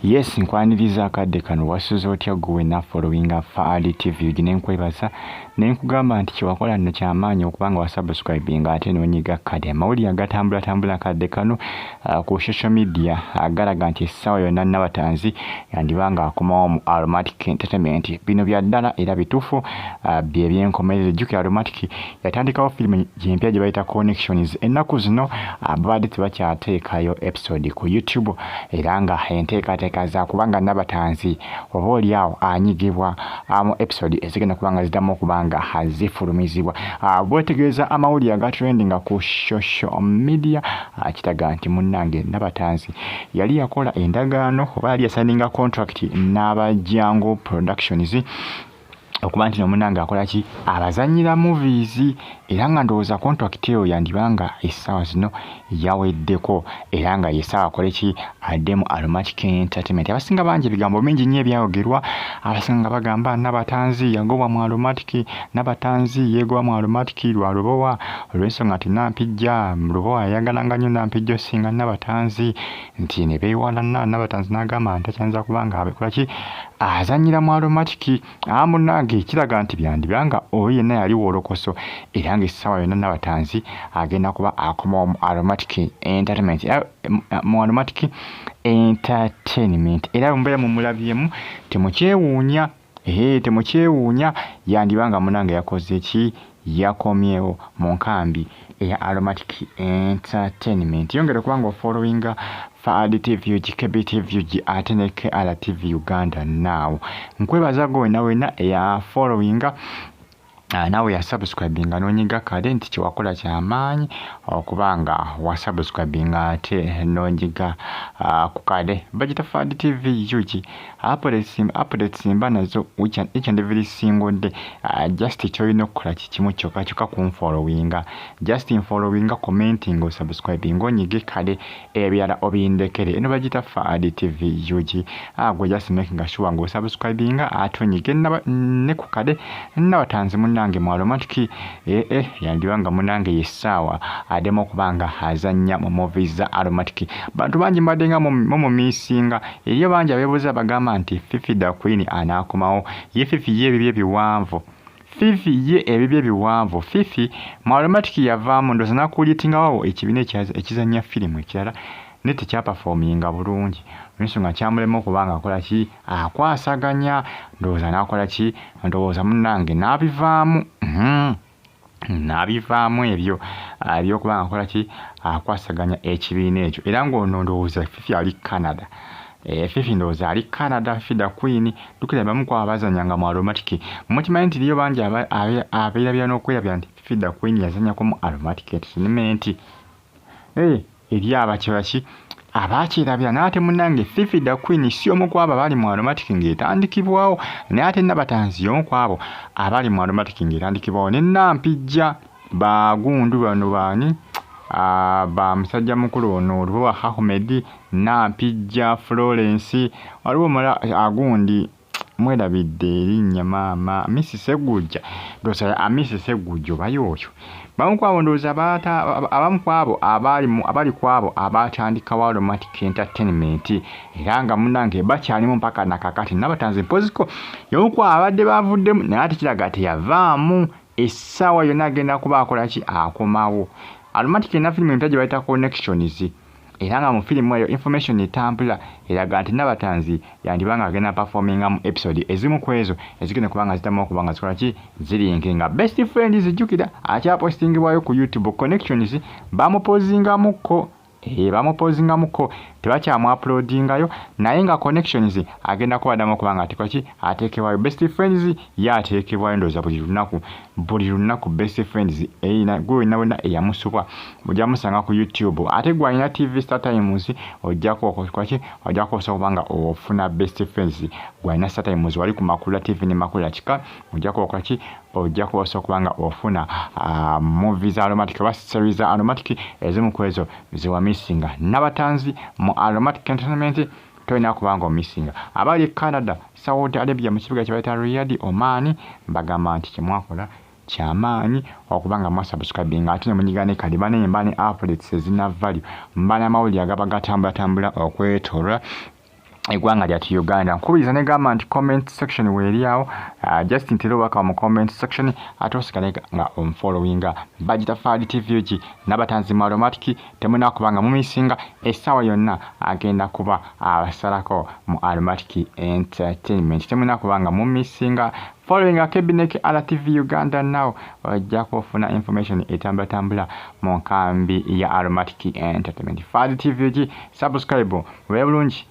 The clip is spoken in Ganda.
Yes, nkwaniriza akadde kano wasuze otya gwe na following Faali TV ugine nkwebaza nenkugamba nti kyewakola nno kyamaanyi okubanga wasubscribing ate n'onyiga kade amawulire agatambula akadde kano ku social media agalaga nti essaawa yonna Nabatanzi yandibanga akomawo mu Aromatic Entertainment. Bino bya ddala era bituufu bye byenkomerere. Jjukira Aromatic yatandikawo firimu gyempya gye bayita Connections. Ennaku zino babadde tebakyateekayo episode ku YouTube era nga enteekateeka za kubanga Nabatanzi oba oliawo anyigibwa mu episode ezigenda kubanga ziddamu okubanga hazifulumizibwa. Bwetegereza amawulire agatrendinga ku social media kitaga nti munnange Nabatanzi yali yakola endagaano oba yali yasaninga contract n'Abajjango Productions okuba nti nomunange akola ki abazanyira movies era nga ndowooza contract eyo yandibanga essaawa zino yaweddeko era nga yessaawa akole ki adde mu Aromatic Entertainment. Abasinga bangi ebigambo mingi nnyo ebyayogerwa, abasinga bagamba Nabatanzi yagobwa mu Aromatic, Nabatanzi yeegobwa mu Aromatic lwa lubowa olw'ensonga nti Nampijja lubowa yayagalanga nnyo Nampijja osinga Nabatanzi nti ne beewalana. Nabatanzi n'agamba nti takyanza kubanga abekola ki azanyira mu Aromatic. Munnange kiraga nti byandibanga oyo yenna yali wolokoso era nga essaawa yonna Nabatanzi agenda kuba akomawo mu Aromatic Entertainment era mbeera mumulabyemu temukyewuunya temukyewuunya yandibanga munnange yakoze ki yakomyewo mu nkambi eya Aromatic Entertainment. Yongera kubanga ofollowinga Faali TV GB TV ate ne KR TV Uganda now. Nkwebaza gwe wena eya followinga nawe ya subscribinga n'onyiga kale nti kyewakola kyamaanyi okubanga wa subscribinga ate n'onyiga ku kale bagita Faali TV UG updates simba nazo each and every single day. Just kyolina okukola kimu kyokka kunfollowinga, just followinga, commenting o subscribing onyige kale ebyala obindekere eno bagita Faali TV UG. Gwe just making sure ngo subscribinga ate onyige ne ku kale Nabatanzi munnange mu Aromatic yandibanga munnange yessaawa ademo okubanga azannya mu movies za Aromatic. Bantu bangi mbadde nga mu misinga eriyo bangi abeebuuza bagamba nti Fifi da Queen anaakomawo. Ye Fifi ye ebibye ebiwanvu, Fifi ye ebibye ebiwanvu. Fifi mu Aromatic yavaamu ndowooza n'akulitingawo ekibiina ekizannya firimu ekirala ne tekyapafominga bulungi olw'ensonga kyamulema okubanga akola ki akwasaganya. Ndowooza n'akola ki ndowooza munnange n'abivaamu n'abivaamu ebyo ebyokubanga akola ki akwasaganya ekibiina ekyo era ng'ono ndowooza Fifi ali Canada. Fifi ndowooza ali Canada. Fifi da Queen tukira bamu kwa abazanyanga mu Aromatic. Mukimanyi nti liyo bangi abeerabira n'okwerabira nti Fifi da Queen yazanyako mu Aromatic Entertainment. Eri abakyolaki abakyerabira n'ate munnange Fifi da Queen si omu kwabo abali mu Aromatic ng'etandikibwawo naye ate Nabatanzi y'omu kwabo abali mu Aromatic ng'etandikibwawo. Ne Nampijja bagundu bano baani ba musajja mukulu ono Lubowa Ahmed, Nampijja Florence, waliwo omulala agundi mwerabidde erinnya maama Miss Segujja. Ndowooza Miss Segujja oba y'oyo. Bamu kwabo ndowooza abamu kwabo abali kwabo abatandikawo Aromatic Entertainment era nga munnange bakyalimu mpaka nakakati. Nabatanzi mpoziko y'omu kwabo abadde bavuddemu naye ate kiraga teyavaamu. Essaawa yonna agenda kuba akola ki akomawo. Aromatic ena firimu empya gye bayita Connections era nga mu firimu eyo information etambula eraga nti Nabatanzi yandibanga agenda performinga mu episode ezimu ku ezo ezigenda kubanga zitamu okubanga zikola ki zirinkinga. Best Friends zijjukira akyapostingibwayo ku YouTube. Connections bamupozingamuko tebakyamu uploadingayo naye nga Connections agenda kubaddamu okubanga atikola ki ateekebwayo. Best Friends yateekebwayo ndowooza buli lunaku Best Friends gwe wonna eyamusubwa ojja musanga ku YouTube. Ate gwe alina TV Star Times ojja kusobola kubanga ofuna Best Friends. Gwe alina Star Times wali ku Makula TV ne Makula Kika ojja kukola ki ojja kusobola kubanga ofuna movies za Aromatic oba series za Aromatic ezimu ku ezo ziwa missinga. Nabatanzi mu Aromatic Entertainment tolina kubanga omissinga. Abali Canada, Saudi Arabia mu kibuga kye bayita Riyadh, Oman mbagamba nti kyemwakola kyamaanyi okubanga mwasubscribinga ate ne munyigane kali bane mbane updates ezina value mbane amawulire agaba gatambula okwetolwa eggwanga lyatu Uganda. Nkubiriza ne gamba nti comment section weeri awo, just ntera obubaka mu comment section ate osigale nga omufollowinga bagita Faali TV gi Nabatanzi mu Aromatic. Temuna kubanga mumisinga essaawa yonna agenda kuba abasalako mu Aromatic Entertainment. Temuna kubanga mumisinga following Kebinek RTV Uganda now ojja kufuna information etambula mu nkambi ya Aromatic Entertainment. Faali TV gi subscribe wewe bulungi.